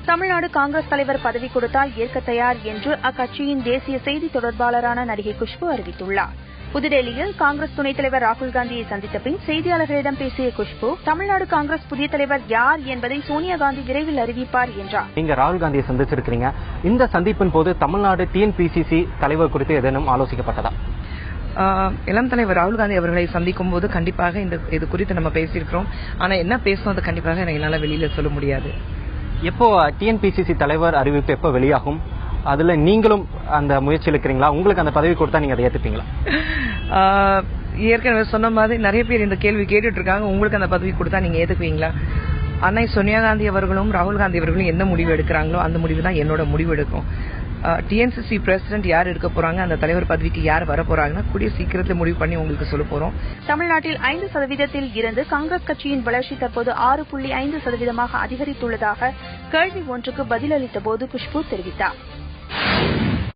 தமிழ்நாடு காங்கிரஸ் தலைவர் பதவி கொடுத்தால் ஏற்க தயார் என்று அக்கட்சியின் தேசிய செய்தி தொடர்பாளரான நடிகை குஷ்பு அறிவித்துள்ளார். புதுடெல்லியில் காங்கிரஸ் துணைத் தலைவர் ராகுல் காந்தியை சந்தித்த பின் செய்தியாளர்களிடம் பேசிய குஷ்பு, தமிழ்நாடு காங்கிரஸ் புதிய தலைவர் யார் என்பதை சோனியா காந்தி விரைவில் அறிவிப்பார் என்றார். நீங்க ராகுல் காந்தியை சந்திச்சிருக்கீங்க. இந்த சந்திப்பின் போது தமிழ்நாடு டிஎன்பிசிசி தலைவர் குறித்து ஏதேனும் ஆலோசிக்கப்பட்டதா? இளம் தலைவர் ராகுல் காந்தி அவர்களை சந்திக்கும் போது கண்டிப்பாக இது குறித்து நம்ம பேசியிருக்கிறோம். ஆனா என்ன பேசணும் அது கண்டிப்பாக என்னால வெளியில சொல்ல முடியாது. எப்போ டிஎன்பிசிசி தலைவர் அறிவிப்பு எப்போ வெளியாகும்? அதுல நீங்களும் அந்த முயற்சியில் இருக்கிறீங்களா? உங்களுக்கு அந்த பதவி கொடுத்தா நீங்க அதை ஏத்துப்பீங்களா? ஏற்கனவே சொன்ன மாதிரி நிறைய பேர் இந்த கேள்வி கேட்டுட்டு இருக்காங்க. உங்களுக்கு அந்த பதவி கொடுத்தா நீங்க ஏத்துக்குவீங்களா? அன்னை சோனியா காந்தி அவர்களும் ராகுல் காந்தி அவர்களும் என்ன முடிவு எடுக்கிறாங்களோ அந்த முடிவு தான் என்னோட முடிவு எடுக்கும். டிஎன்சிசி பிரசிடென்ட் யார் எடுக்க போறாங்க, அந்த தலைவர் பதவிக்கு யார் வர போறாங்கன்னா கூடிய சீக்கிரத்தில் முடிவு பண்ணி உங்களுக்கு சொல்ல போறோம். தமிழ்நாட்டில் 5% இருந்து காங்கிரஸ் கட்சியின் வளர்ச்சி தற்போது 6.5% அதிகரித்துள்ளதாக கேள்வி ஒன்றுக்கு பதிலளித்த போது குஷ்பு தெரிவித்தார்.